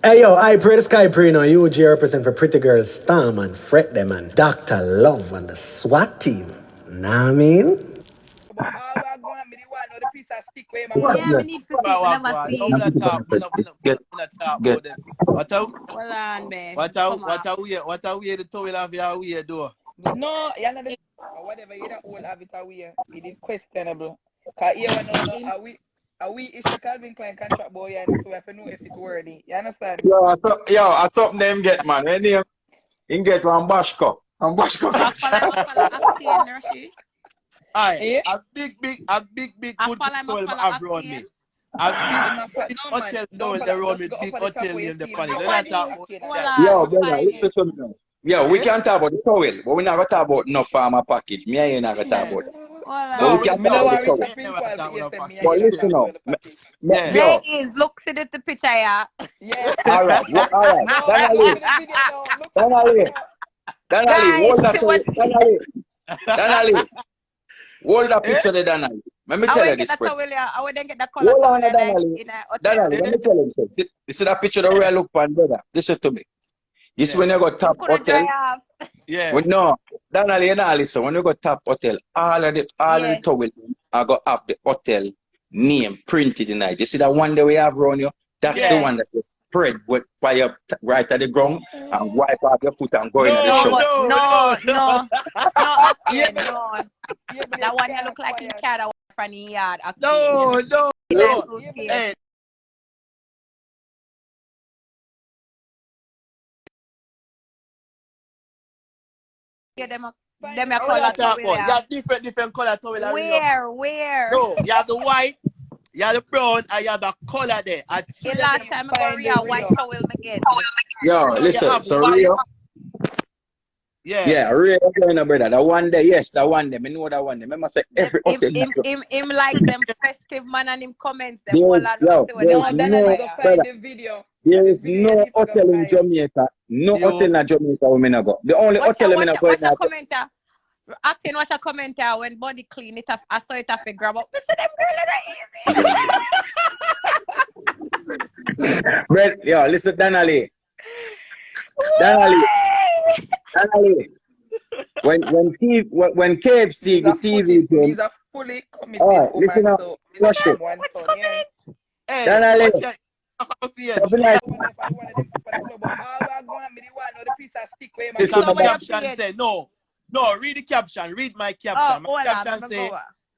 Hey yo, I pray the sky pray now. UG represent for Pretty Girl Storm and Fret them and Dr. Love and the SWAT team. Nah, I mean? But all I go and me the one or the piece of stick where my What? man. Yeah, me need to see it. We never see I'm it. We not putting talk. on We the not. We not. We Get, not, we not talk get. about them. Hold on, babe. What Come on. a way the towel have your way do. No, you're not the whatever you don't all have it away. It is questionable. Cause here we know are we issue Calvin Klein contract boy and so we have to know if it's worthy. You understand? I something them get, man. When you get one bashko. One bashko. I follow Octane, Rashid. Aye, Yeah? a big good towel have around me. A big hotel towel around me. Big hotel in the funny. They not talk about that. Yo, brother, listen to me now. Yo, we can talk about the towel, but we're not going to talk about no farmer package. Me and you not going to talk about it. No, we can Me talk no about the worry towel. for people But listen now. Yeah. Yo, Ladies, look, see the picture, yeah. Yeah. all right. No, Danali, hold that towel. Danali, hold that picture there, Danali. Let me tell you this, friend. I wouldn't get the color Hold towel on, in Danali. a hotel. Danali, let me tell you something. You see that picture the way I look for, brother? Listen to me. This is when you go top hotel. Yeah. Well, no, Danali, you know, listen. When you go top hotel, all of the towel I go have the hotel name printed in it. You see that one that we have around you? That's the one that you spread with fire right at the ground and wipe off your foot and go in the show. No. That one you look like in cat from the yard. No. Hey. Yeah, them a What color you talk towel. about? You have different color towel. Where? No, you have the white, you have the brown, and you have the color there. The last time I go real white towel again. Yo, listen, so Rio. Yeah, Rio, brother. The one day, yes, the one day. I know that one day. I must say every hotel. Him like them festive man and him comments them. There is no hotel in Jamaica. No hotel in Jamaica we may go. The only hotel we may go is commenter. Acting watch a commenter when body clean it off. I saw it off a grab up. Listen, them girl is easy. Brett, yo, listen, Danali. When KFC the TV came. listen up. Watch it. Danali. Caption say no, read the caption, read my caption. My caption say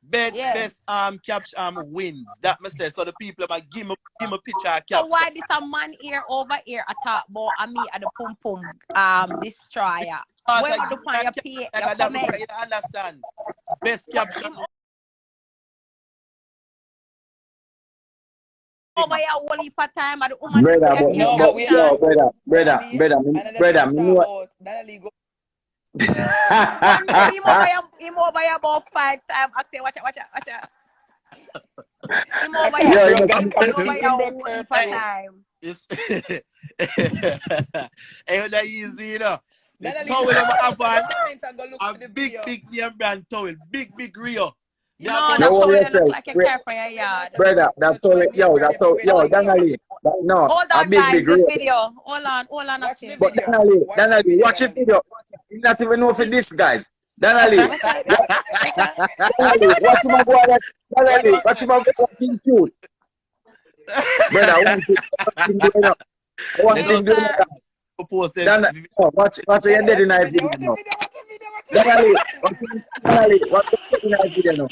best caption wins. That must say so the people might give me a picture of caption. So why this a man here over here I talk about me at the pum destroyer? When you look on your page, you comment. You understand? Best caption. Over here whole heap of time at the woman. Brother, him over here about 5 times. Okay, watch out. Him over here whole heap of time. Ain't that easy, you know? The towel I'm a big name brand towel. Big Rio. No, that towel look like a care for your yard. Brother, that towel, Danali. No, hold on, big, guys, big this Rio. video. Hold on. But Danali, watch the video. You not even know for this, guys. Danali, watch my boy. Danali, watch my boy looking cute. Brother, I want to do that. Watch your dead in that video now. Danali, watch your dead in that video now.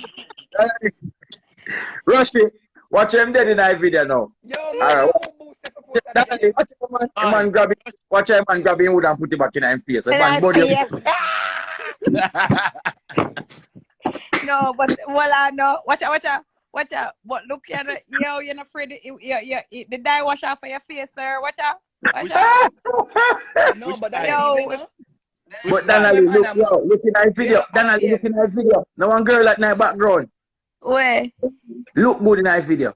Rushy, watch him dead in that video now. Alright. Danali, watch him man grab him wood and put it back in his face. No, but no. Watch out. But look here, you're not afraid. The dye wash off of your face, sir. Watch out. No, but But Danali, look in that video. Danali, look in that video. No one girl like in the background. Where? Look good in that video.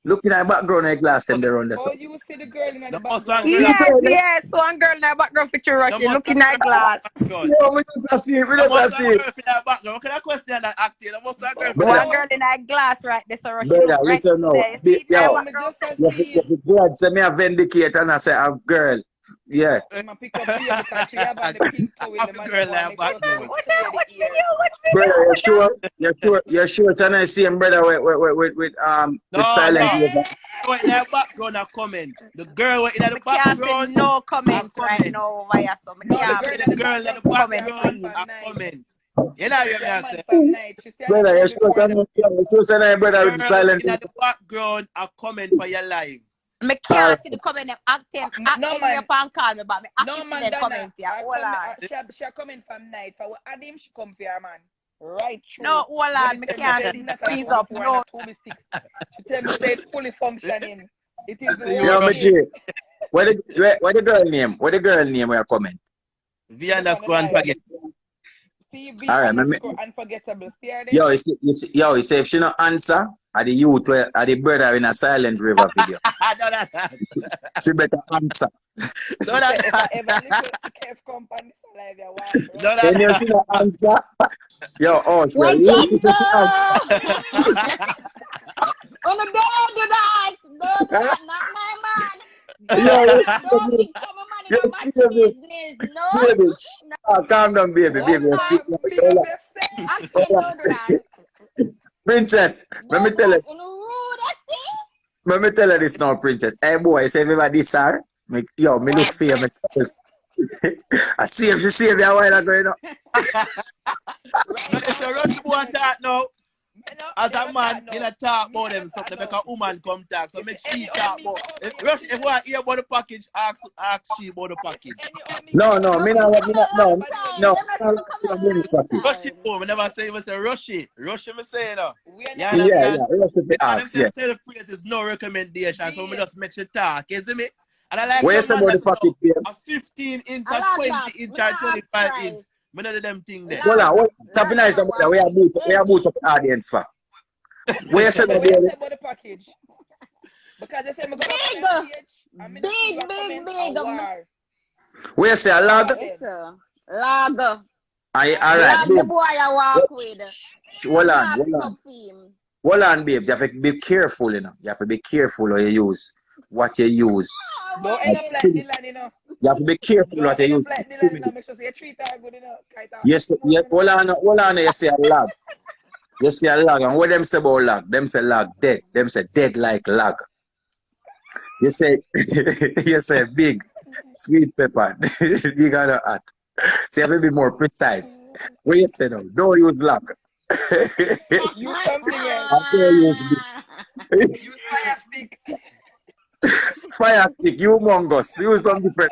Looking at the background of the glass, them they run there. Oh, you see the girl in the The background. Yes. One girl in the background picture rushing, looking at glass. Yo, we just see it. We just see it. What kind of question that acting? One girl in that glass right there, so rushing. Brother, Right listen now. there. See Yo, that background? if God say me a vindicate and I say a girl. Yeah. I'm pick up here because she have on the pink toe with the man. Girl like background. Watch video. Brother, you're sure it's not the same brother with silent river. What in the background a comment? The girl in the I can't say background. no comments right now via so I can't say The girl in the background a comment. You know what I'm saying? Brother, you're sure it's not brother with Girl silent in river. the background a comment for your life. I can't see the comment them acting No, man. upon call me, but I No, can man, see the Dana. comment here. Hold on. She coming from night. For what Adam she come here, man. Right through. No, hold on. I can't see the squeeze up. No. She tell me say it's fully functioning. It is the Yo, my G. What the girl name? What the girl name where you comment? V underscore unforget. See, V All right, underscore unforgettable. See her there? Yo, you say if she no answer, are the youth are the brother in a silent river video. She better answer. If I ever listen to Kev company live, you want, bro. Can you see the answer? Yo, oh, sure. You see the answer. Oh, no, don't do that. Don't do that. Not my man. Yo, you Don't see mix up my man in You my see business. No. baby. Calm down, baby. Baby, you see. I still don't do that. Princess, let me tell you. Rude, I see. Let me tell you this now, Princess. Hey, boy, say everybody this, sir. Me look famous. I see if she see me a while ago, you know. If you rush boy talk now, as a man, you know, talk about them something, make a woman come talk, so make she talk about. If you hear about the package, ask she about the package. No, me not. Rush it home, I never say, we say rush it. Rush it, me say, you know. Yeah, rush it, And ask, them yeah. tell the praise is no recommendation, so we just make sure talk, you see me? And I like Where you some say man about the that's package, babe? a 15 inch, I a like 20 that. inch, Me and not 25 ask inch. Me know them thing there. Hold on, tap nice the mother. We are boots up the audience for. Where you say about the package? Because they say me Big. Where you say a log? Log. All right, Log the babe. boy I walk with. Hold on, babes. You have to be careful, you know. You have to be careful what you use. What you use. Don't end up like Dylan, you know. You have to be careful what you use. Like Dylan, you know. Make sure you treat her good, you know. Yes, hold on, you say a log. You say a log, and what them say about log? Them say log dead. Them say dead like log. You say you say big, sweet pepper. You gotta add. So you have to be more precise. What you say now? Don't use log. You something else. Use fire stick. Fire stick, humongous. Use some different.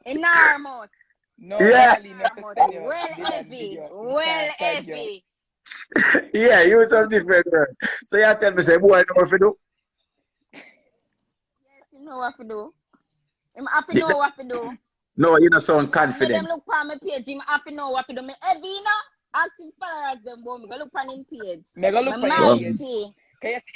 Enormous. No, Yeah. Well heavy. Yeah, use some different word. So you tell me, say, boy, I know what to do. Yes, you know what to do. I'm happy know what to do. No, you don't sound When them confident. look for my page, I'm happy know what to do. Me heavy, you know. Active followers them, boy. Me go look on him page. Me go look Me for your page. mighty.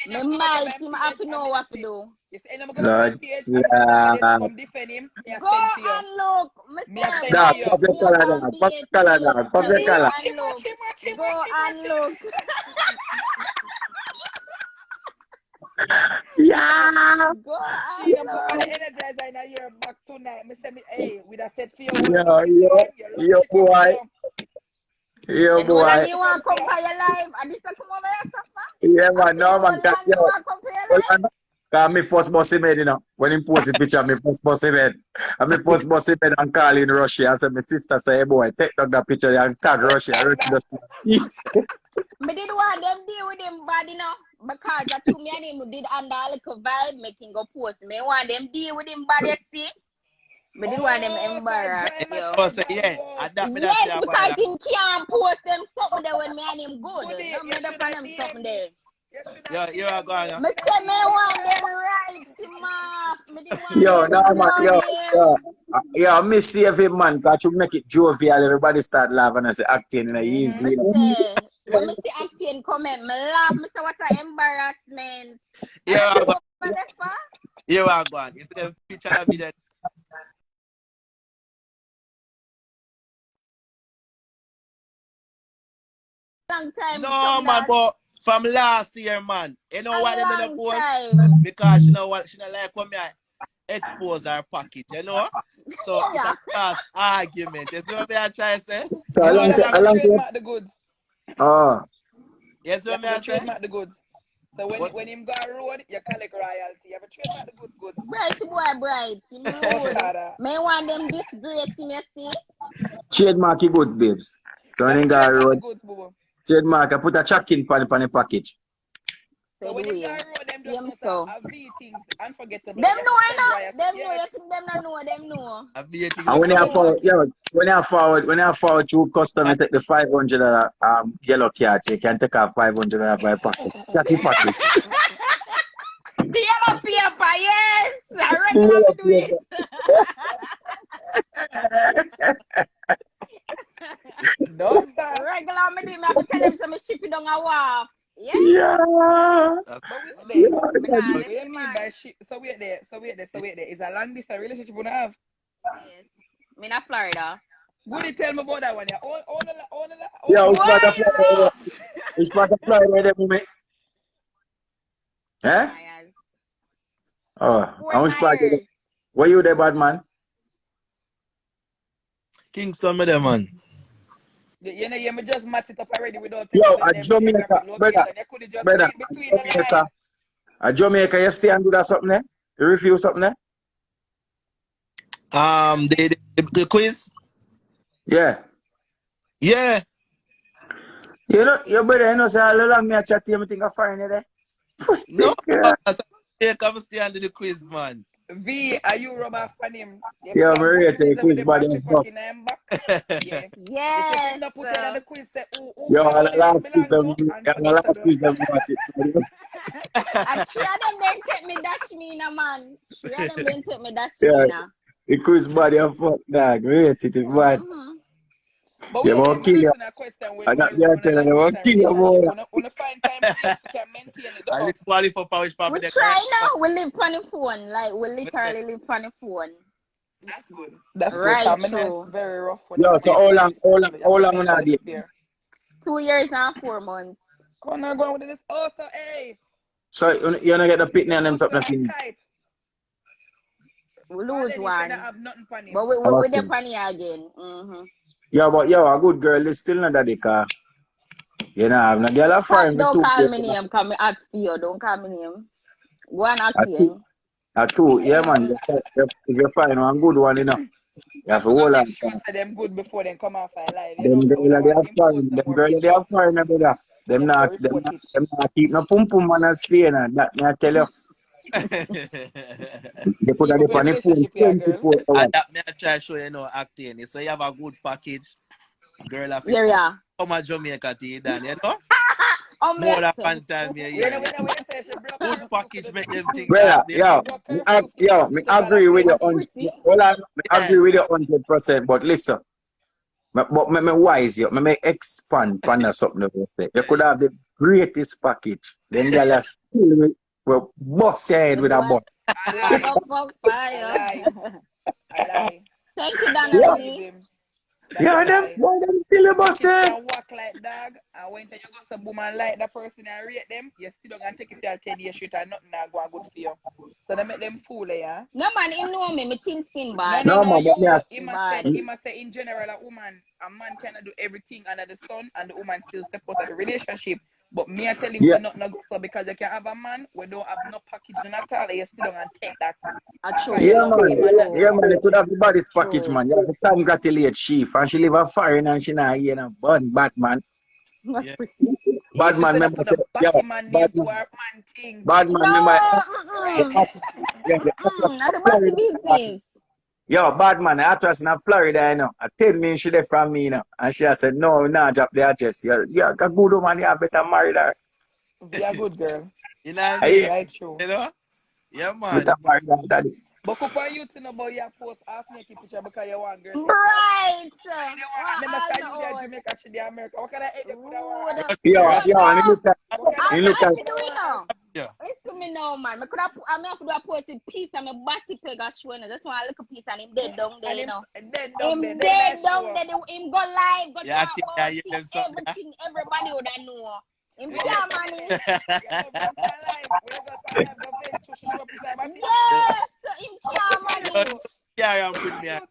Me Me mighty. I'm happy know what to do. If anyone go to his page and come defend him, me Go and look. Me a send Dog, to you. pop your color down. Pop your color down. Pop your color. Go and look. Yeah. Go She and am put on the look. energizer in a year back tonight. Me say me, hey, we da set for you. Yo, boy. Yo, You know that boy. you want to come by your life, and this will come over your suffer. Yeah, man. No, man. You Yo. want to come by your life. Cause me first boss him head, you know. When he post the picture, me first boss him head. And me first boss him head and call in Russia. And say, my sister say, hey boy, take down that picture and tag Russia. Russia just Me did want them deal with him bad, you know, because that to me and him did under a little vibe, making go post. Me want them deal with him bad, you see. Me did want them embarrassed, yo. Oh, say, yeah, adapt me that Yes, say because about him can't post them something there when me and him good. Good, No, me you up on him shoulda something there. that. You're a going. Me say me want them right, him off. Me did want Yo, them no, man. love him. Yo, me see every man, cause you make it jovial. Everybody start laughing and say, acting in a easy. Me say, when me see Octane comment, me laugh. Me say what an embarrassment. Here I go. Vanessa? Here I go. You see the picture of me there? Long time. No, man, but from last year, man. You know why they long don't post? time. Because she know what she don't like when me expose her package, you know? So it's Yeah. a class argument. You see what I try to say? So You know You what have I to along trademark the goods. Oh, You see You what have I to say? trademark the goods. So What? when him go on road, you collect royalty. You have to trademark the goods. Bright boy, bright. Him rude. Osada. Me want them disgrace me, see? trademark it good, babes. So You when have you to go trademark the road, goods, boo. trademark, I put a check-in pan the package. So Said when him we. go on road, them just Him know so. a V things unforgettable. Them You have know to I send know. royalty. Them Yeah, know. You think them not know. Them know. I'm beating And up when you now. have forward, yeah, when you have forward to custom, you take the $500 yellow card, so you can take out $500 for a package. Check your package. The yellow paper, yes. I regular Yellow me do it. No, sir. Regular me do it. I have to tell them some ship it down a wharf. Yeah. Yeah. But we there. Me nah What left do you me mean man. by shit? So wait there. Is a long distance relationship we have? Yes. Me na Florida. Would you tell me about that one? Yeah. Yeah, which Boy, part of you Florida? know. Which part of Florida they move? Eh? Myers. Oh, Fort and which part? Myers. Where you there, bad man? Kingston, me there, man. You know, you just match it up already without Yo, telling at them Jamaica, geographic brother, location. You could have just brother, read between the lines. At Jamaica, you stay and do that something there? You refuse something there? The quiz? Yeah. Yeah. You know, your brother, you know, say all along me I chat to you, I think I find you there. Pussy, No, girl. I come stay under the quiz, man. V, are you rub off on him? You Yeah, can Maria, put the take quiz quiz with the body battery and pack stuff. in him back. Yeah. If you Yes. end up putting on the quiz, say, who Yo, your all body the last quiz belong them, to, unforgettable. watch it. And three of them then take me dash me na man. Three of them then take me dash Yeah, me na. the quiz body and fuck, dog. Wait, it is bad. But Yeah, we but have kill you. personal question I when got we you run a telling long you, I distance kill you, relationship. boy. When I find time to can maintain it. I live quality for Power Papa We there. try now. We live on the phone. Like we literally live on the phone. That's good. That's Right, good. I mean, true. it's very rough. When Yo, you so have how long to when I did? there. 2 years and 4 months. Oh, no, going with this. Oh, so, hey. So you don't get the pitney and them something. We lose one. Have nothing for him. But we Okay. the funny again. Yeah, but yo, a good girl is still not that car. You know, I'm not girl a Touch, foreign. don't call me name. Come ask for you. Don't call me name. Go and ask him. A two, yeah, man. If you find one good one, you know, you have to hold on. Make sure say them good before they come off and live. You Them know, girls they have foreign. Them girls they have foreign, brother. Them not keep no pum pum man and stay, and that me I tell you. They put Keep it up your on the phone relationship, yeah, girl. 24 And hours. that me I try to show you know acting. So you have a good package. Girl, have Yeah. come to Jamaica to you, Dan, you know? Oh, More than one time here. You know, when you say she broke Good her package foot, make them think Brother, that yo, me agree with you on. Hold on, me agree with you 100%. But listen, but me wise you. Me make expand on that something that you say. You could have the greatest package. Then girl are still will bust your head with a butt. I lie. Thank you, Donnelly. Yeah, them still a bust your head. You walk like dog, and when you go some woman like that person and rate them, you still don't take it till 10 years shoot and nothing not go good for you. So they make them fool, yeah. No man, him know me thin skin bad. No, man, you, but he must say in general a man cannot do everything under the sun and the woman still step out of the relationship. But me I tell him we not go so because you can have a man we don't have no package at all, you still don't take that. Yeah, man, you could have the body's package, man. You have to congratulate Chief, and she live a foreign and she not here, no bad man. Yeah. Bad man, remember say, yeah, bad man, remember. Yo, bad man, the actress in Florida, you know. I tell me she there from me, you know. And she said, no, nah, drop the address. Yeah, a good woman, you better marry her. Be a good girl. You know what I mean? Right, true. You know? Yeah, man. Better marry her, daddy. But for you to know about your post half naked picture because you want girls. Right. Remember, I do the Jamaica, she the America. What can I eat? Yeah, and you look at do you know? Yeah. Listen to me now, man. I have to do a post with piece and my body peg a show. That's why I look a piece and him dead down there, you know. Him dead down there. Him go live, go talk about everything everybody would know. Him can't manage. Yes, him can't manage. Yeah, put me out.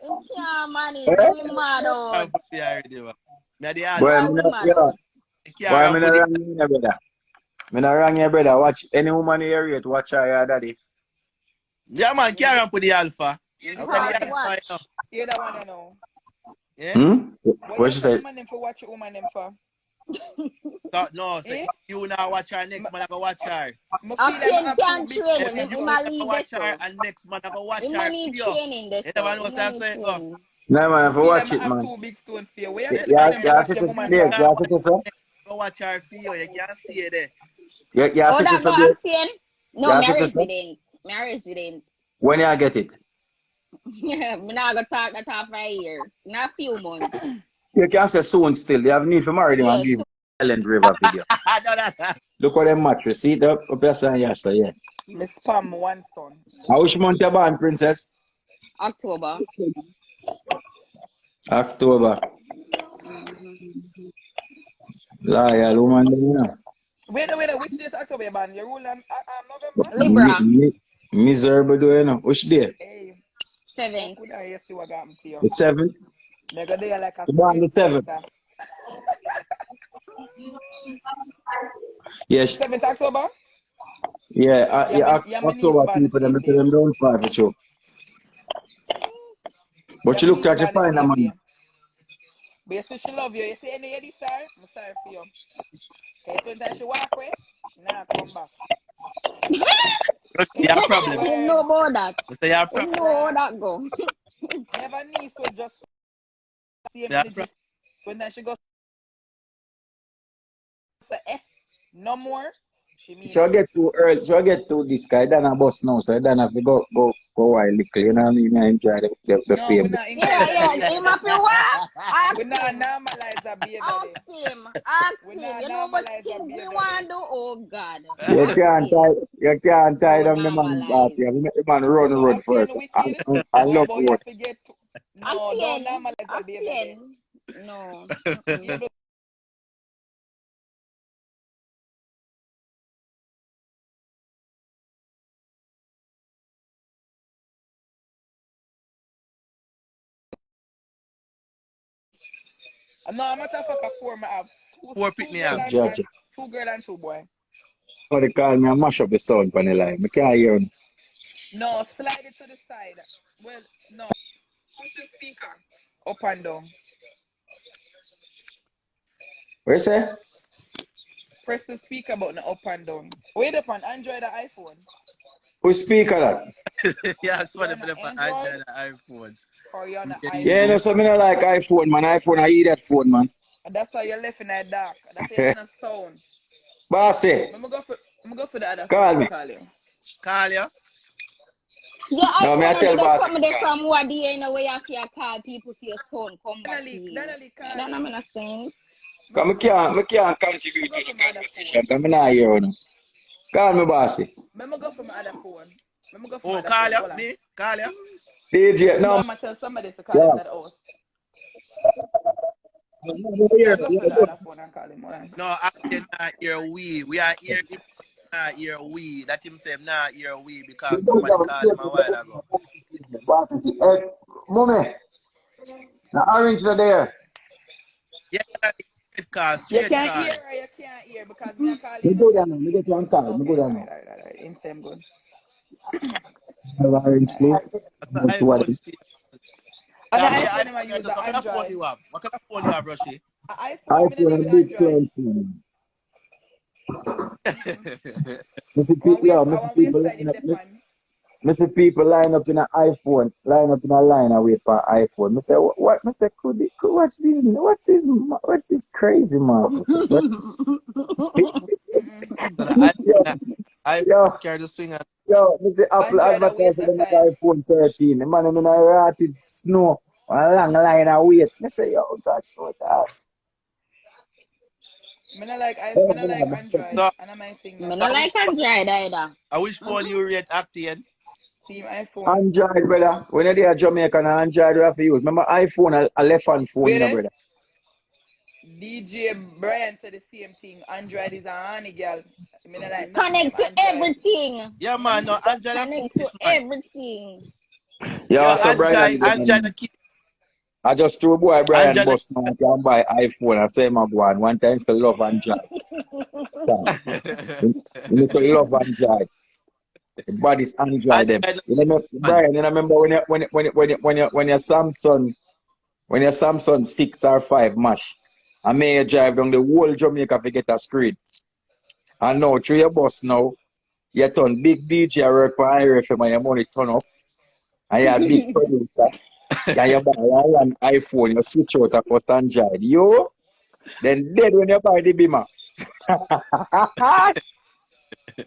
Him can't manage. Him mad out. Put me out. Why I'm not wrong your brother? I'm not wrong your brother. Watch any woman here yet, watch her your daddy. Yeah, man, carry on put the alpha. You're How the can the Watch. alpha, You're the one, you know. Yeah? What she said? Woman them for watch your woman them for. No, say you now watch her, next man I go watch her. Akin can't train him. Him a lead watch this her one. and next man I go watch Him her. a need training this You never know one. what I say. Training. No man, if you watch it, have man. 2 big stone for you. Yeah, sit this there. Yeah, sit this up. Go watch her for you. You can't stay there. Yeah, sit this up there. No, Yeah, my sit this up. resident. My resident. When you get it? I'm not gonna talk that half a year. Not a few months. You can say soon still. They have need for marry them and give Island River video. Look what them mattress. See it up your son, yes, sir, yeah. Miss Pam, one son. How which month you born, princess? October. October. Loyal woman, you know. Wait, which day is October, man? You rule on November? Libra. Miserable, do you know? Which day? Hey. 7. Could I see what happened to you? The 7th? Mega day like a You born the 7th? Yes. 7th October? Yeah, October people, them don't fight for you. But you look at your find a man. But you see she love you. You see any of this, sir? I'm sorry for you. Okay, so she walk away, she not come back. You have a problem. You know about that. You have a problem. You know how that go. Never need so just see Yeah, just when she goes say no more. She means She'll get too early. She'll get too this guy. Then a bus now, so then have to go while little. You know what I mean? I enjoy the no, fame. Yeah. Him up your what? We not normalize a baby. Ask him. You know how much things we want to do? Oh, God. You can't tie them the man, boss. You have to make the man run the road first. I love road. No, don't normalize a baby. No. No, I'm not a fuck 4. I have 4 pick me up. 2 girl and 2 boy. So they call me and mash up the sound on the line. I can't hear him. No, slide it to the side. Well, no. Push the speaker. Up and down. What you say? Press the speaker button up and down. Wait up on Android or iPhone. Who speaker that? Yeah, it's funny for the iPhone. Or you're on the iPhone. Yeah, no, so me not like iPhone, man. iPhone, I eat that phone, man. And that's why you're left in that dark. That's why you're not sound. Bossy. I'm going to go for the other Call phone. me. Call you? Yeah, No, me I tell boss. Somebody from what day in a way after you call people for your son come back to you. I don't know what I'm saying. Because I can't contribute to the conversation. Because I not hear you. Call me, bossy. I'm going to go for my other phone. Oh, call you? Me? Call you? DJ, no. I'm going to tell somebody to call him that house. No, I cannot hear we. We are here. Not hear we. That himself not hear we because somebody called him a while ago. Bossy, hey, mommy. Now, orange are there. Yeah, straight call. You can't hear because me call Me you. go down now. Me get one call. Me go down now. Right. In same good. Have orange, please. That's the iPhone still. And Yeah, the I iPhone I use what kind of phone Android. you have? What kind of phone you have, Rushy? iPhone, a big Android. phone. Missy people line up in an iPhone, line up in a line and wait for iPhone. I say, what? I say, what's this crazy man? I carry the swing and Yo, me see Apple Android a waste advertising of on the time. iPhone 13. The man in a rotted snow. A long line of wait. Me say, yo, God, what that? Me not like Android, So, and I'm my thing Me now. not like Android either. I wish phone you rate Octane. Team iPhone. Android, brother. When you're there Jamaica, and Android you have to use. Remember iPhone, a left-hand phone, you know, Wait, brother. DJ Brian said the same thing. Android is a honey girl. Me not like nothing Connect to them Android. everything. Yeah, man. No, Android a Connect foolish to man. everything. Yeah, Yo, so Brian, Android a kid. I just threw boy Brian Android bus now I can buy iPhone. I say, my go on. One time, still love Android. You need to love Android. The body's Android them. Android You know, man. Brian, you know, remember when your Samsung 6 or 5 mash, I may you drive down the whole Jamaica to get a screen. And now through your bus now, you turn big DJ work for IRFM and your money turn up. And you're a big producer. And you buy one iPhone, you switch out of bus Android. Yo, then dead when you buy the Beamer.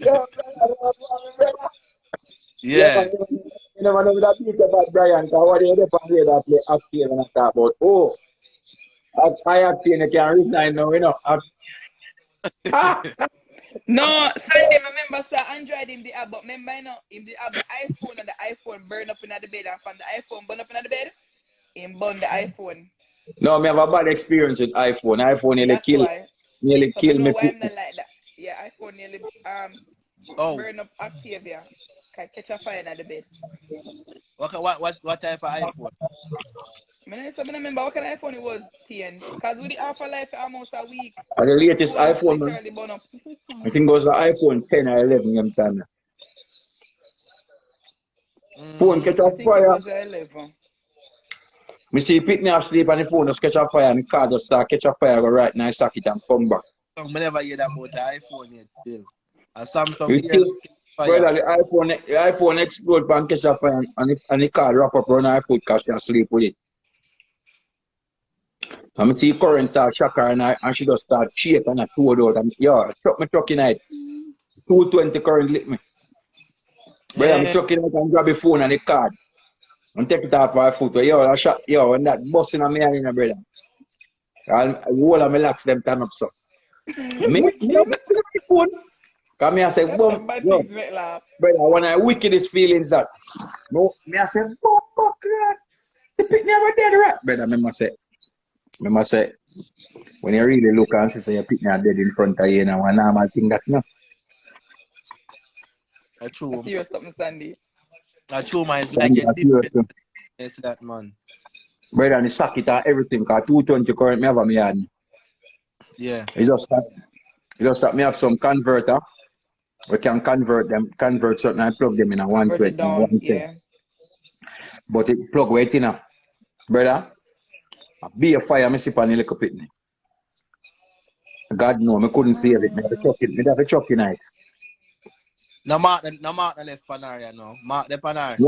Yo, brother. Yeah. You never know that beat about Brian, because what they do on here that play Octane and I talk about, oh, I Octane, you can resign now, you know. No, Sunday, remember, sir, Android in the app, but remember, you know, in the app, the iPhone and the iPhone burn up in the bed, and from the iPhone burn up in the bed, him burn the iPhone. No, I have a bad experience with iPhone. iPhone nearly That's kill why. me. So I know why I'm not like that. Yeah, iPhone nearly burn up Octavia. Can catch a fire in the bed. What type of iPhone? I remember what kind of iPhone it was, TN. Because with the Alpha Life almost a week. And the latest iPhone, man, literally burn up. I think it was the iPhone 10 or 11 them time. Phone catch I a think it fire. was 11. Me see pick me asleep and the phone just catch a fire and the car just start catch a fire, go right now, socket and come back. I never hear that about the iPhone yet. Still. A Samsung You here. brother, the iPhone explode and catch a fire and the car wrap up around her foot because she asleep with it. And I see current shock her and she just start shake and I told out and yo, chuck my truck in it. 220 current lit me. Brother, I'm chucking out and grab the phone and the card. And take it off her foot. Yo, I shot yo and that busting on me and brother. And all of my locks them turn up so. Me not messing up the phone. Cause me I say, boom, yo, brother, one of the wickedest feelings that no, me I say, boom, fuck that. The pick never dead, right? Brother, me must say, when you really look and see your pick never dead in front of you, now one normal thing that no. That's true. Hear something, Sandy. That's true, man. It's like a different. It's that, man. Brother, and the socket and everything, cause 220 current me have a me yard. Yeah. It's just that me have some converter. We can convert certain and plug them in a 120, 110. Yeah. But it plug right in a brother. Be a fire, me sip on the little pitney. God no, me couldn't save it. Me have to chuck in it. No mark the left panaria now. Mark the panaria.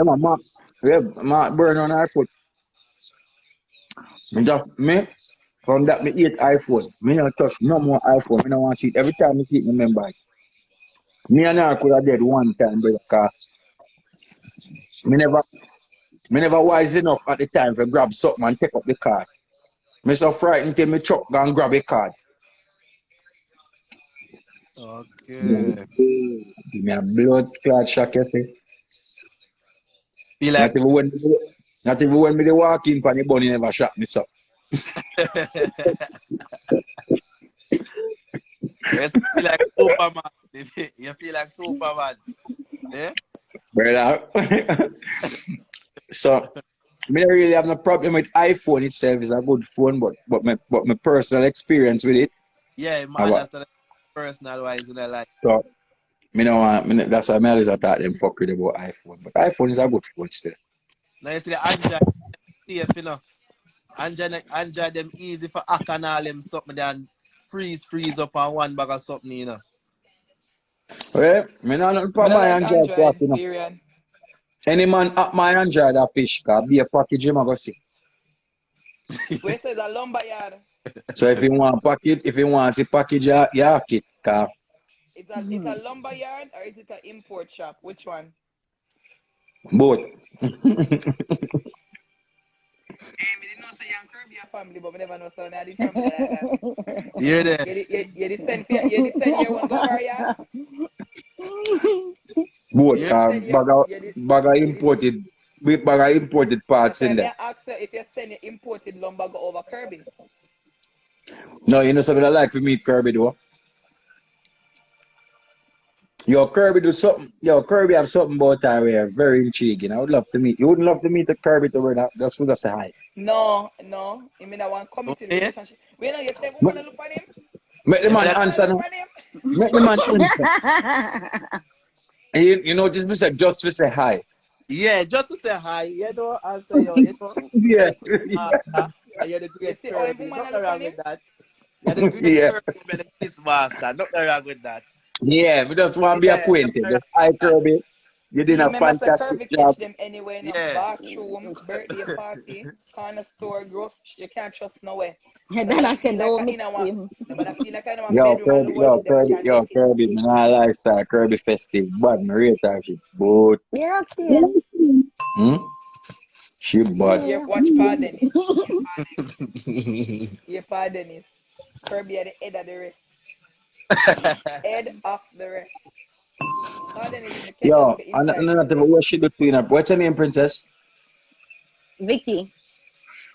Yeah, mark burn on our foot. Me from that me eat iPhone. Me not touch no more iPhone. Me don't want to see it. Every time I see it, me remember it. Me and her could have dead one time, brother, cause me never wise enough at the time to grab something and take up the card. Me so frightened till me truck and grab a card. Okay. Give me a blood clot shock, you see. Feel like Not even when me walk in for the bunny never shot me so. you feel like Superman. You feel like Superman. Yeah? Brother. So me don't really have no problem with iPhone itself. It's a good phone, but my personal experience with it. Yeah, man, that's the personal wise in a life. So me no want that's why I always thought them fuck with about iPhone. But iPhone is a good phone still. Now you see the Android safe, you know. Android them easy for hack and all them something then freeze up on one bag of something, you know. Well, me not nothing for my Android part, you know. Period. Any man at my Android a fish car be a package him a go see. Where says a lumber yard? So if you want package, if you want to see package, you hack it. Cause It's a lumber yard or is it an import shop? Which one? Both. Hey, me didn't know say young Kirby a family, but me never know so now the family like that. Hear that? You the send your one go over yard? Both. Yeah. Bag of imported. Big bag of imported parts in there. I ask her if you send your imported lumber go over Kirby. No, you know something I like to meet Kirby though. Yo, Kirby do something. Yo, Kirby have something about her where very intriguing. I would love to meet. You wouldn't love to meet a Kirby to where that. That's for us to say hi. No. You mean I want committed Okay. relationship. We know you say woman look at him. Make the man Yeah. answer now. Look at him. Make the man answer. And you know, just Mr. Just to say hi. Yeah, just to say hi, you know, and say, you know, Yeah. you're the great You see how a Kirby. woman Nothing look wrong at with him? that. You're the great Yeah. Kirby, you're the quiz master. Nothing wrong with that. Yeah, we just want to be Yeah. acquainted. Just hi, Kirby. You did a Remember, say fantastic Kirby job. catch them anywhere, no Yeah. bathroom, birthday party, corner store, grocery. You can't trust no way. Then I said, don't mix him. Nobody feel like I know one Yo, bedroom Kirby, alone. Kirby, man, I lifestyle, Kirby festive, bad, my rate her, she both. You're upstairs. She bad. You watch Pa Dennis. You Pa Dennis. Kirby at the head of the rest. Head of the rest. Pa Dennis is the catch Yo, up and inside. another what she do to you, what's her name, princess? Vicky.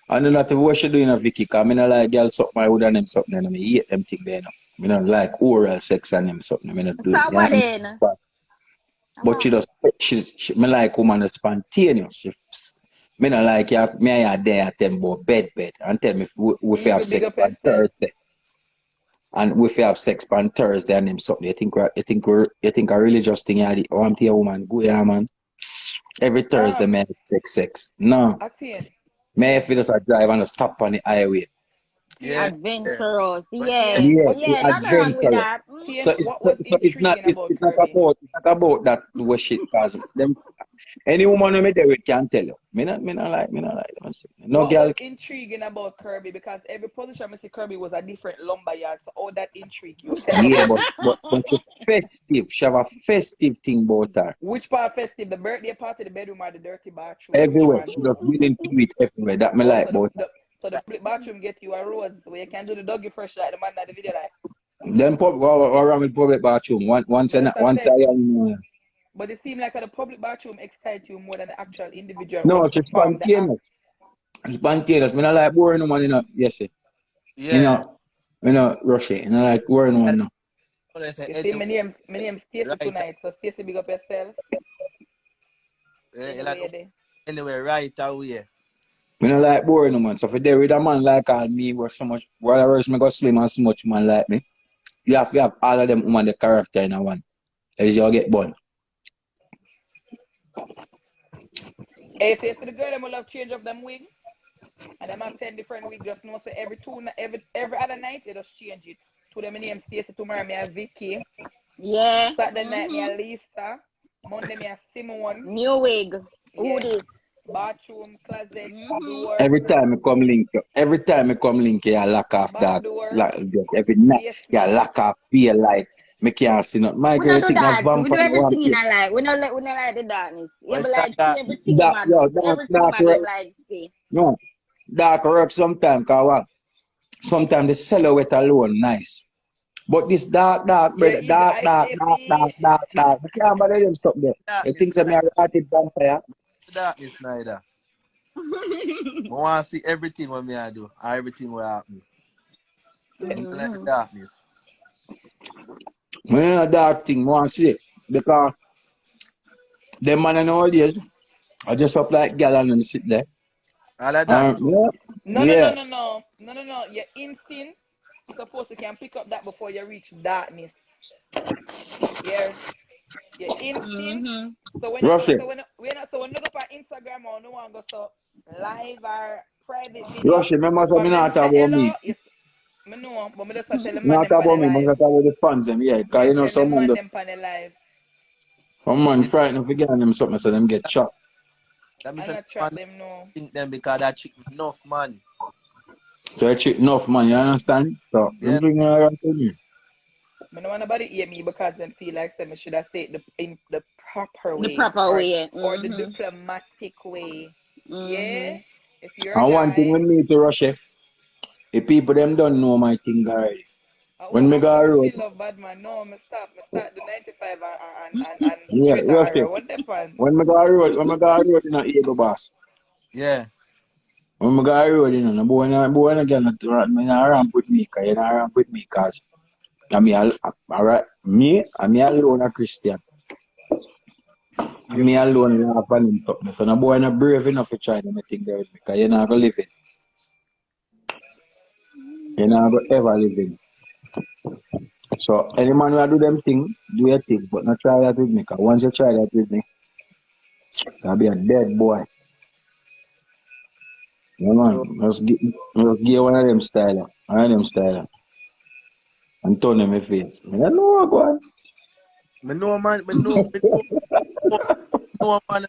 And another what she do in a Vicky, cause I don't like girl suck my wood and them something, and I hate them thing there, no. I don't like oral sex and them something, I don't do it. So what then? But she me like woman that's spontaneous. Me not like you, me are there at them about bed and tell me if we have sex on Thursday. And if we have sex on Thursday and them something, you think a religious thing you want to a woman, go yeah man. Every Thursday me have sex. No. Me if you just drive and just stop on the highway. Yeah. Adventurous. Yeah. Yeah, Nothing wrong with that. So it's not about that what shit cause them any woman who me there with can tell you. Me not like them. No what girl. was intriguing about Kirby because every position I see Kirby was a different lumber yard, so all that intrigue you. Yeah, but she festive. She have a festive thing about her. Which part festive? The birthday party, the bedroom, or the dirty bathroom? Everywhere. She just willing to do it everywhere. That me like about her. So the public bathroom get you a rose where you can do the doggy fresh like the man at the video like. Then around with public bathroom. Once I But it seems like the public bathroom excites you more than the actual individual. No, it's spontaneous. Spontaneous. Me not like boring woman, you know. Yes, sir. Yeah. You know, rush it. You know, like boring woman, no. You see, my name Stacey tonight, so Stacey, big up yourself. Anyway, right away. Me not like boring woman. So if you're there with a man like me, where so much, whatever me go slim and so much man like me, you have to have all of them woman the character in a one. Else you'll get born. Hey, so you see the girl, them will have change of them wig. And them have 10 different wigs. Just know, so every other night, they just change it. To them, my name Stacey, tomorrow, me a Vicky. Yeah. Saturday night, me a Lisa. Monday, me a Simone. New wig. Who this? Bathroom, closet, door. Every time I come link, you lock off that. Every night, you lock off, feel like me can't see nothing. My We girl don't do think that. that We do everything in our life. We don't like the darkness. You be like everything man. Everything man like see. No, dark work sometimes, cause what? Sometimes the silhouette alone nice. But this dark, dark. We can't bother them something there. You think that me a rotted vampire? Darkness neither. I want to see everything what me I do, or everything what happen. Like the darkness. A dark thing, I want to see. Because them man nowadays, I just up like gal and them sit there. All of that. No. Your instinct suppose you can pick up that before you reach darkness. Yeah. Your instinct. So when you go on Instagram or no one goes so live or private video. Rush, remember so me not talk about me. I know, but I just tell them not talk about me, I talk about the fans them, yeah. Because you know some man frightened for getting them something so them get shot. That means that them no. Think them because that chick enough man. So a chick enough man, you understand? So yeah. bring her around to me. I don't want nobody hear me because them feel like say me should have said in the proper The way proper way. or the diplomatic way. Yeah. If you're a And one thing guy, when me to Russia, if people them don't know my thing already. When well, me go road, still love bad man. No, me start the 95 and yeah, straight Russia. or what the fun. When me go road, you know, able boss. Yeah. When me go road, you know, the boy not get not me not ramp with me, cause you not ramp with me, cause alright, me alone a Christian. Me alone laugh on him something. So the boy not brave enough to try them thing there with me, cause you not gonna live it. You not gonna ever live it. So any man who do them thing, do your thing, but not try that with me, cause once you try that with me, you'll be a dead boy. Yeah, man. Just give one of them styler. And turn them in my face. I don't know what. Me know man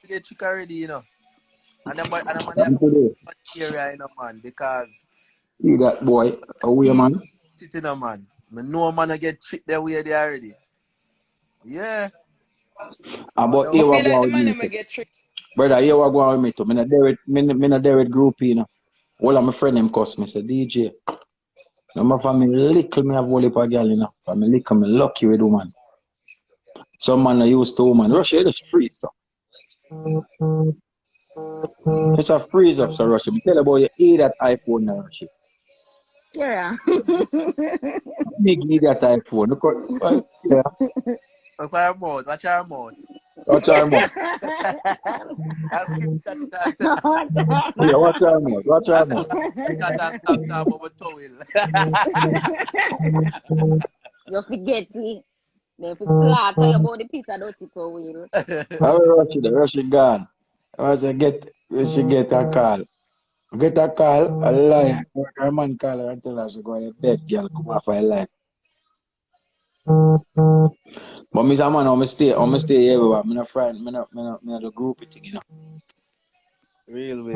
get chick already, you know. And the man have Today, area, you know, man, because see that boy away, he man. sitting a man. Me know man get chick there way they already. Yeah. About I here what feel like go the with man me them too. get tricked. Brother, here what go with me too. Me not there with group, you know. All of my friend them cuss me, say DJ. Now my family little me have all heap of girl, you know. Family little me lucky with woman. Some man are used to woman. Russia just freeze up. It's a freeze up, so Russia. Me tell you about you eat that iPhone now, Russia. Yeah. Me give that iPhone. Look what, yeah. Watch our mouth. Watch our mouth. That's that it I said. Yeah, watch our mouth. Watch I our said mouth. that stop time over towel. You forget, see? Then if you slaughter about the piece of dirty towel. How Russia gone. I say she get a call. Get a call, a lie. Her man call her and tell her she go to bed, girl, come off her life. But me say man, I'm stay here, but I'm not friend, me not the group thing, you know. Real way.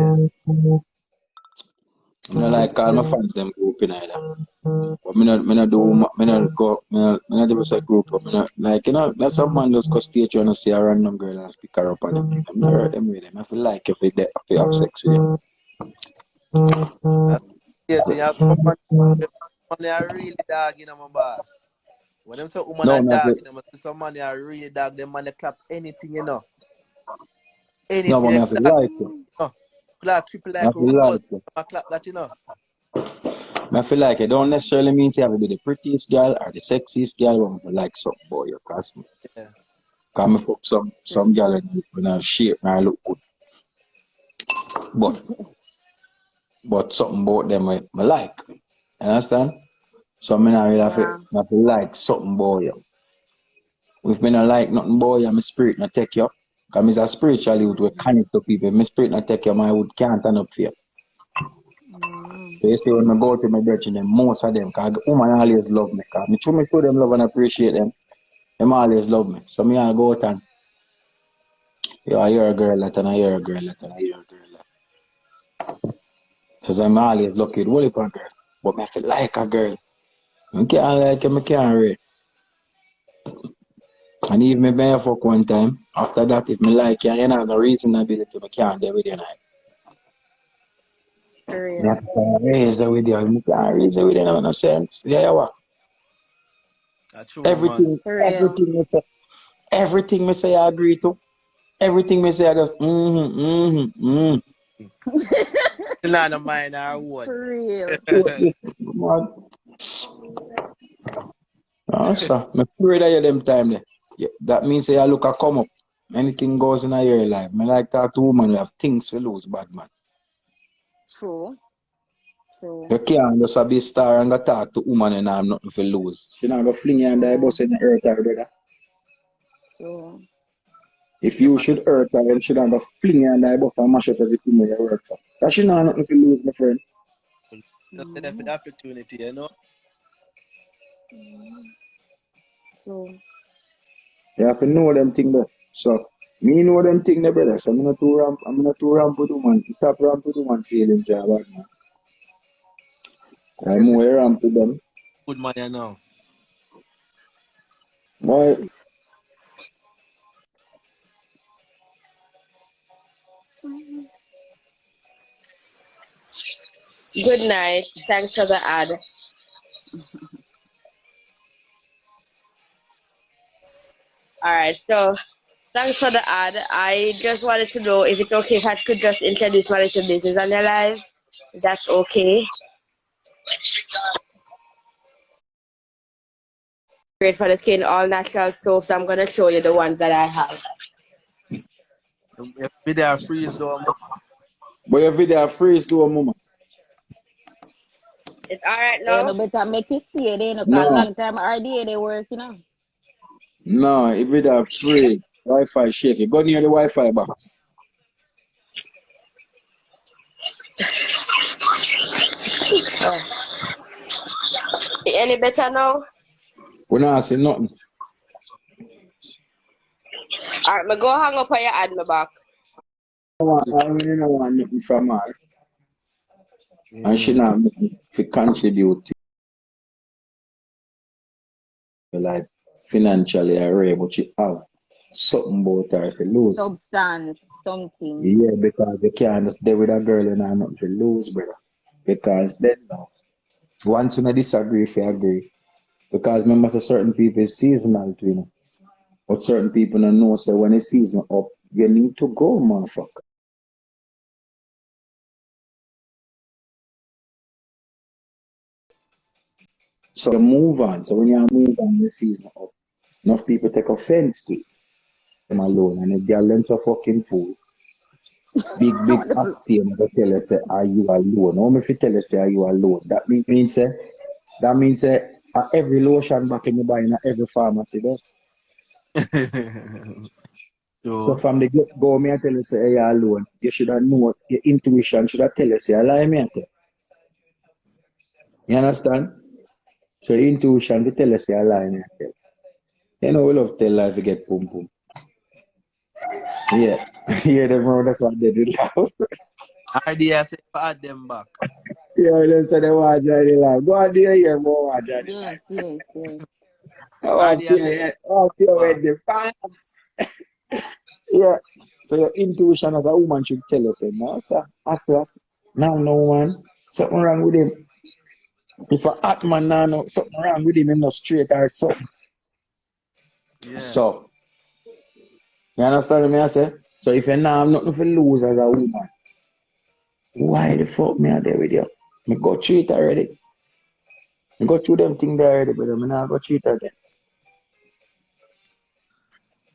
I don't like call my fans them group in either. But me not do a group, but me not like, you know, that's some man just go stage and see a random girl and speak her up and them. I'm not hurt them with them. I feel like if they have sex with you. Yeah, you have someone are really dog, you know, my boss. When them say woman No, are me have dog, to, you know, some man are really dog, them man they clap anything, you know. no, but Anything me they have to clap, like you. clap triple Me like have to rose, like you. I clap that, you know. I feel like it don't necessarily mean you have to be the prettiest girl or the sexiest girl, but I like something boy, you cause me. Yeah. Cause me fuck some girl when I shape and I look good. But something about them I like. Understand? So I not really have to like something boy. You. If me not like nothing boy, my spirit not take you. Cause me is a spiritual youth we connect to people. My spirit not take you, my wood can't turn up for you. So you see when I go to my brethren, them, most of them, cause woman always love me. Cause me show them love and appreciate them. Them always love me. So me I go out and I hear a girl that and I hear a girl that and I hear a girl that. So I'm always lucky with a girl. But me have to like a girl. I can't like him, I can't rate. And if me may fuck one time, after that, if me like you, you know, no reason I be I can't do with you now. Me have to raise it with you. Me can't raise it with you, no sense. Yeah, you what? That's true, man. Everything me say I agree to. Everything me say I just Still not a mind our word. For real. Sir, me pray that you them time there. Yeah, that means say I look a come up. Anything goes in your life. Me like talk to woman, we have things to lose, bad man. True. You can't just be a star and go talk to woman and have nothing to lose. She not go fling you and die bus in the earth, her brother. True. If you should hurt her, then she not go fling you and die bus and mash up everything you work for. Because she not have nothing to lose, my friend. Just for the opportunity, you know. True. You have to know them things there. So, me know them things there, brother. So, I'm not too ramp with woman. Top ramp with woman feelings, yeah, bad man. I'm more ramp with them. Good man, you know. Boy, Good night. Thanks for the ad. All right, so thanks for the ad. I just wanted to know if it's okay if I could just introduce my little business on your live. That's okay. Great for the skin, all natural soaps. I'm gonna show you the ones that I have. If video freeze though, boy, your video freeze to a moment. It's all right You now. know, better make it see it, you know, No. because long time RDA they work, you know. No, if video free, Wi-Fi shaky. Go near the Wi-Fi box. Any better now? We not see nothing. All right, me go hang up on your ad me back. I really don't want nothing from her. And she not nothing to contribute to like financially array, but she have something about her to lose. Substance, something. Yeah, because you can't just stay with a girl and have nothing to lose, brother. Because then now, once you disagree, if you agree. Because remember, so certain people is seasonal too, you know. But certain people don't know, so when it's season up, you need to go, motherfucker. So you move on. So when you move on the season up, enough people take offense to them alone. And if they're length of fucking fool, big active to tell us, say, are you alone? How me if you tell us, say, are you alone? That means every lotion back in the buy in every pharmacy there. So from the get go, me I tell you, say, hey, you're alone. You should have known, your intuition should have tell you, say, I lie, me I tell. You understand? So your intuition to tell you, say, I lie, me I tell. You know, we love tell life to get boom boom. Yeah. Yeah, them bro, that's what they do now. idea say for add them back. Yeah, they say they want to join the life. Go on there, here, more want to join the life. Yes. I want Idea to say hear with the pants. Yeah. So your intuition as a woman should tell you, say, no, sir, Atlas, now no one, something wrong with him. If a hot man now know something wrong with him, not straight or something. yeah. So, you understand me I say? So if you now have nothing to lose as a woman, why the fuck me are there with you? Me go through it already. Me go through them things there already, but me not go through it again.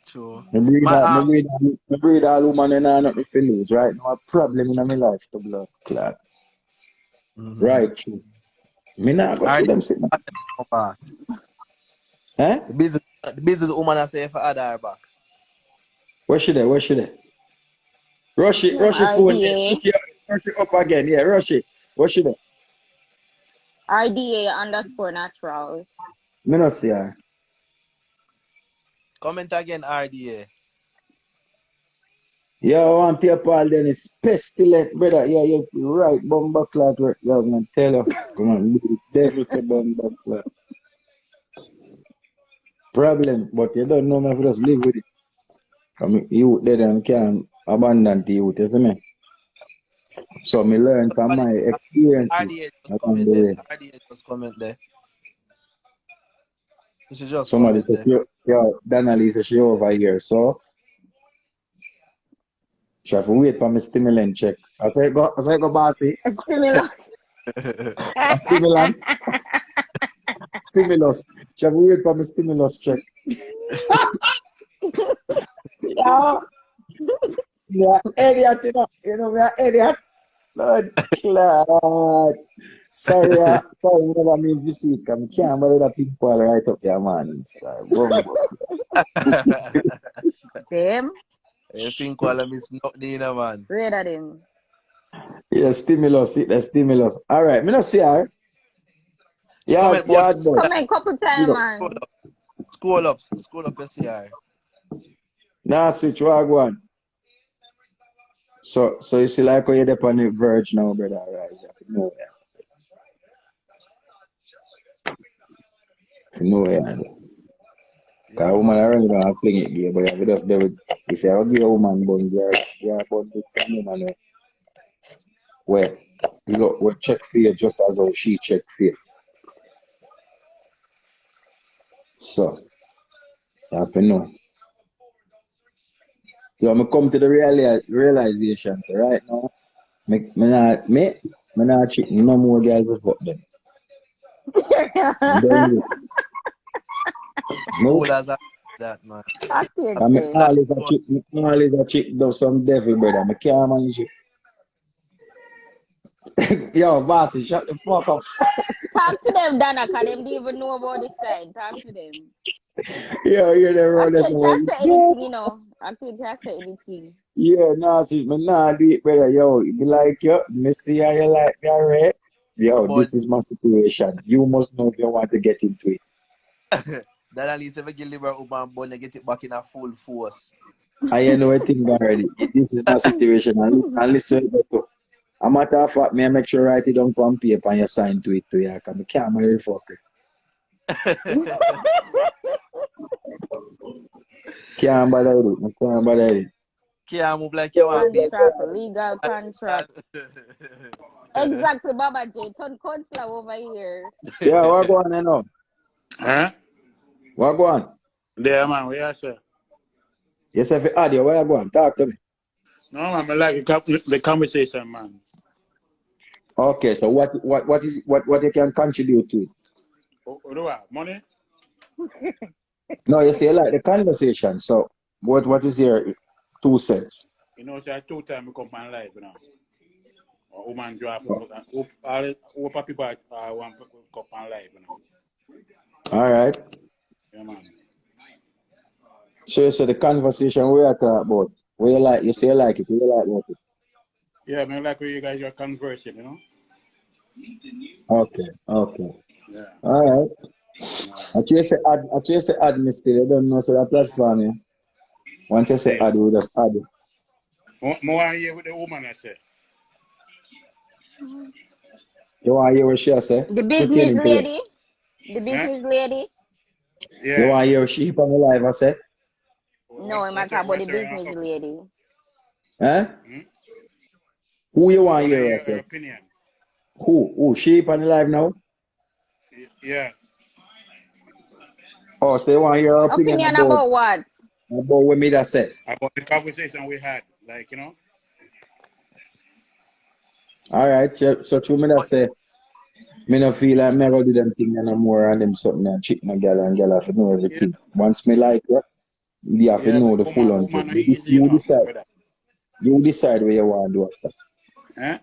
True. Me breed all woman and I nothing to lose, right? No problem in my life to blood clot. Right, true. Me not go through them sitting. Eh? The business woman I say for add her back. Where she there? Rush it phone. RDA. Rush it up again. Yeah, rush it. Where she there? RDA_naturals. Me not see her. Comment again, RDA. Yeah, I want to Paul then it's pestilent, brother. Yeah, you're right, bomba clot. Yeah, I'm gonna tell you. Come on, devil to bomba clot. Problem, but you don't know me if you just live with it. I mean, you there and can't abandon the youth, you see me? So me learn from my experiences RDA just along comment the there. way. RDA just comment there. She just Somebody comment said, there. yo, Donnelly said she over here, so she have to wait for my stimulant check. I say go bossy. Stimulus. A stimulant. Stimulus. She have to wait for my stimulus check. Yeah. Yeah, idiot, you know, me an idiot. Lord, Lord. Sorry, whatever means this week. I can't believe that people right up there, man. Same. I think while miss nothing, man. Great at him. Yeah, stimulus. All right, me not see her. Yeah, Comment about boy. Come in couple times, man. Scroll up, SCR. Nah, switch, what I go on. So you see like how you're up on the verge now, brother. Right? You know, yeah. Cause a woman already gonna fling it gay, but if you just do it, if you give a woman bun, you're about to some woman where you know we check for you just as how she check for you. So you have to know. So I come to the realization. So right now, me not cheat no more girls with fuck them. Then no, Who does that, man? I can't I me say. always a chick do some devil brother. I can't manage it. Yo, bossy, shut the fuck up. Talk to them, Dana, because them don't even know about this side. Talk to them. Yo, you're the I road can't that's say anything, you know. I can't say anything. Yeah, nah, see, me nah do it, brother. Yo, it be like, yo, me see how you like that, right? Yo, But this is my situation. You must know if you want to get into it. that at least if you give Liver Uban bun, you get it back in a full force. I know a thing already. This is my situation. And listen to it. A matter of fact, me I make sure write it down on paper and you sign to it too, yeah. Because I can't marry fucker. Can't bother with it. I can't bother with it. Can't move like you want to Contract, legal contract. Exactly, Baba J. Ton counselor over here. Yeah, what go on now? Huh? What go on? There, man. What you say? Yes, if you audio, where you go on? Talk to me. No, man. I like the conversation, man. Okay, so what you can contribute to it? What do I? Money? No, you say like the conversation. So what is your 2 cents? You know, say 2 times we come on live, you know. Or woman draft. All people want to come on live, you know. All right. Yeah, man. So the conversation we are talking about, what you like, you say you like it, what you like about it? Yeah, man, like where you guys are conversing, you know. Okay. Yeah. All right. I say add me still, you don't know so that platform, yeah. Once you say add, we just add it. More here with the woman, I say. You want to hear what she say? The business lady. The business lady. Yeah. You want to hear what she on the live, I say? No, I'm talking about the business lady. Huh? Who you want to hear, I say? Opinion. Who? She on the live now? Yeah. Oh, so you want to hear her opinion about what? About what me that said? About the conversation we had, like, you know. All right, so to me that say, me no feel like me go do them thing no more and them something and chick my girl and girl have to know everything. Once me like it, you have to know the full on it. You decide. You decide where you want to do after. Huh?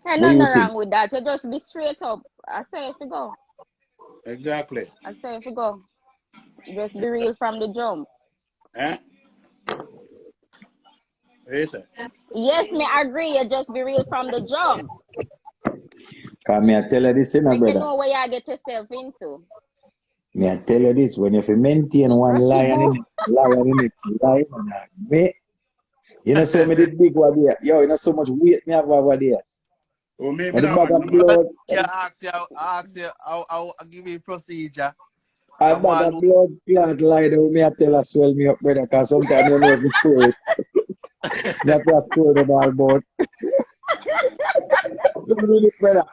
There's nothing wrong with that. You just be straight up. I say if you go. Exactly. I say if you go. Just be real from the jump. Huh? Yes, sir. Yes, me agree. You just be real from the jump. Cause me I tell you this, brother. You know where you get yourself into. Me I tell you this, when you maintain one lion in it, me. You know so many big one there. Yo, you know so much weight me have over there. Oh, maybe not bag of blood. Yeah, ask you, I'll give you a procedure. I bag of blood clot lie there, me I tell her swell me up, brother, because sometimes you know if it's story. Not a story about about. Really, brother.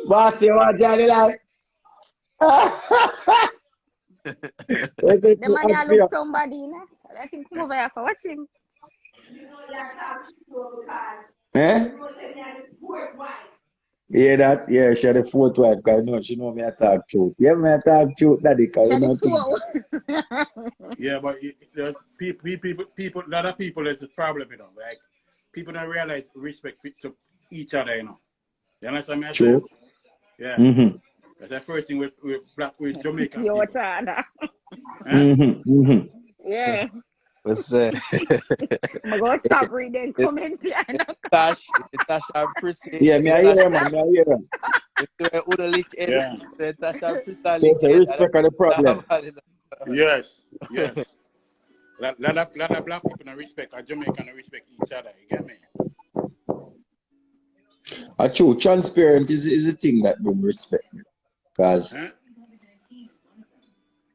Boss, you want Johnny like? The man you look somebody, you know? Let him come over here for watching. Eh? Yeah, that, yeah, she had a 4th wife, because you know, she know me I talk truth. Yeah, me I talk truth, daddy, because you know things. Yeah, but people, a lot of people, there's a problem, you know, like, people don't realize respect to each other, you know. You understand me? True. Yeah. Mm-hmm. That's the first thing with Jamaican Your people. Tana. Mm-hmm. Mm-hmm. Yeah. What's that? I'm going to stop reading comments. Tash and Prissy. Yeah, me I hear man, me I hear him. Yeah. Tash and Prissy. So it's a respect of the problem. Yes. Lot of black people don't respect, or Jamaican don't respect each other, you get me? True, transparent is the thing that brings respect.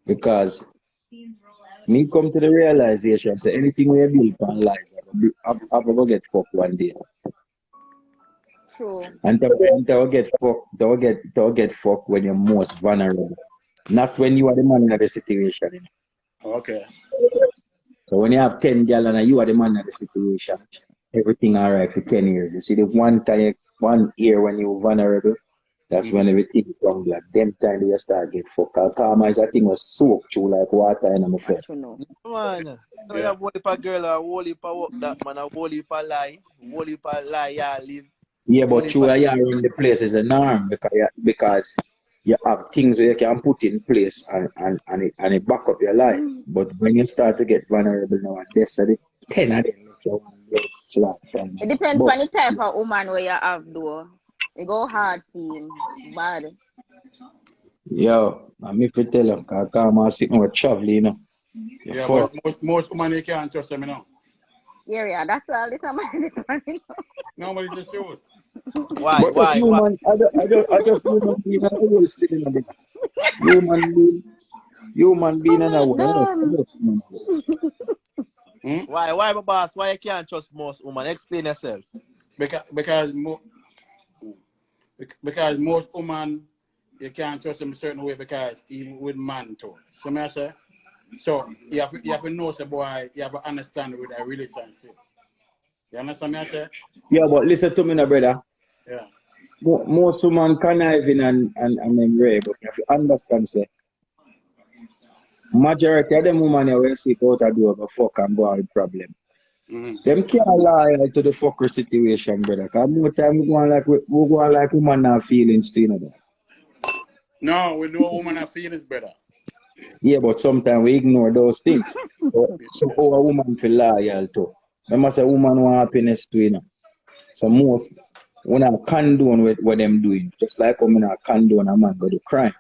because me come to the realization, say anything we build upon lies, I've ever get fucked one day. True. And to get fucked when you're most vulnerable. Not when you are the man in the situation. You know? Okay. So when you have 10 gal and you are the man in the situation, everything alright for 10 years. You see the one year when you're vulnerable, that's when everything comes like them time you start get fucked. Karma is that thing was soaked through like water in my face. Man, so you have one heap of girl, a whole heap of work that man, a whole heap of lie, yeah, live. Yeah, but you are in the place is a norm because you have things where you can put in place and it back up your life. But when you start to get vulnerable now, and this are the 10 of them, it depends on the type of woman where you have though. It go hard for him, bad. Yo, I'm me to tell you, because I'm sitting with traveling, you know. Yeah, but most women you can't trust them, you know. Yeah, that's all this man. No, but it's the truth. Why? Man, I just human being and I will still in the human being and I will. Why, my boss? Why you can't trust most women? Explain yourself. Because most women you can't trust them a certain way because even with man too. So I say, so you have to know the boy, you have to understand with a relationship. You understand me I say? Yeah, but listen to me now, brother. Yeah. Most women conniving and them rare, but you have to understand say majority of them women you will see out a door but fuck and go with problem. Them can't lie to the fucker situation, brother. Because more time we go on like woman have feelings too, you know. No, we know woman have feelings better. Yeah, but sometimes we ignore those things. So our woman feel loyal too. Remember say woman want happiness too, you know. So most when I condone with what them doing, just like when I condone a man go to crime.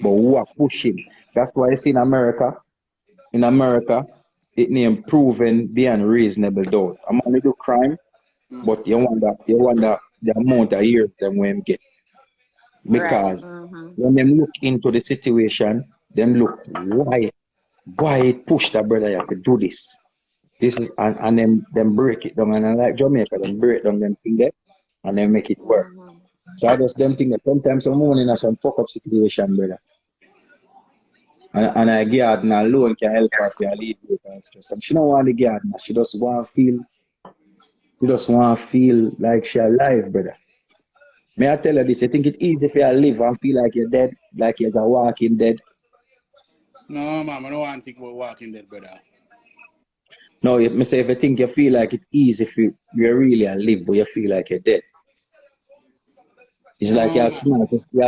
But who are pushing? That's why you see in America, it named proven beyond reasonable doubt. A man do crime, but you wonder the amount of years them when get. Because when them look into the situation, them look why it push that brother you have to do this. This is and them break it down and like Jamaica, them break down them thing there and then make it work. So I just them think that sometimes some woman in a some fuck up situation, brother. And a garden alone can help her for a lead and stress. And she don't want the garden, she just want to feel like she alive, brother. May I tell you this? You think it's easy for you to live and feel like you're dead, like you're a walking dead? No, man, I don't want to think about walking dead, brother. No, me say if you think you feel like it's easy for you really live, but you feel like you're dead. It's like you're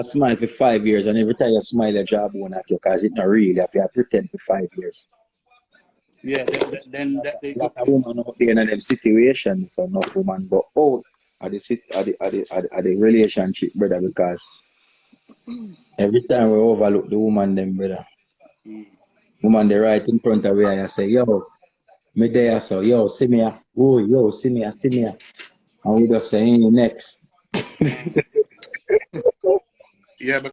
smile for 5 years, and every time you smile, your job won't at you because it's not real if you pretend for 5 years. Yeah, then they got a woman out there in them situations, so enough woman go out at the relationship, brother, because every time we overlook the woman, them brother. Woman they right in front of where I say, yo, me there, so yo, see me, oh, yo, see me, and we just say, next. Yeah, but